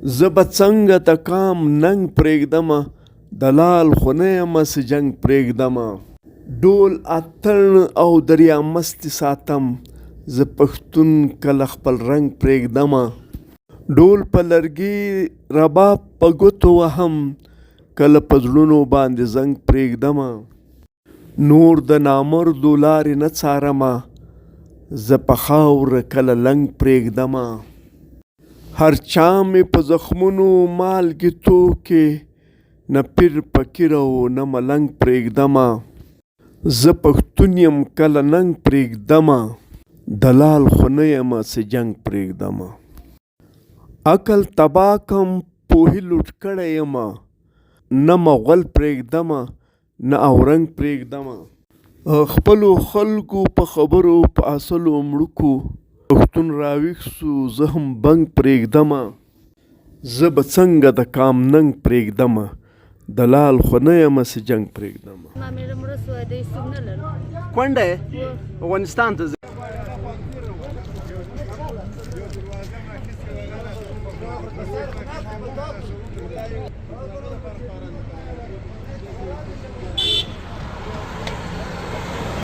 زه به څنګه د کام ننګ پرېږدمه دلال خو نه یمه څه جنګ پرېږدمه ډول اتڼ او دریا مستي ساتم زه پښتون کله خپل رنګ پرېږدمه ډول په لرګي رباب په ګوتو وهم کله په زړونو باندې زنګ پرېږدمه نور د نامردو لارې نه څارمه زه په خاوره کله لنګ پرېږدمه هر چا مې په زخمونو مالګې توکې نه پیر فقیر او نه ملنګ پرېږدمه زه پښتون یم کله ننګ پرېږدمه دلال خو نه یمه څه جنګ پرېږدمه عقل تباه کم پوهې لوټ کړی یمه نه مغول پرېږدمه نه اورنګ پرېږدمه خپلو خلکو په خبرو په اصلو مړکو پښتون راویښ سو زه هم بنګ پرېږدمه زه به څنګه د کام ننګ پرېږدمه دلال خو نه یمه څه جنګ پرېږدمه کونډه افغانستان ته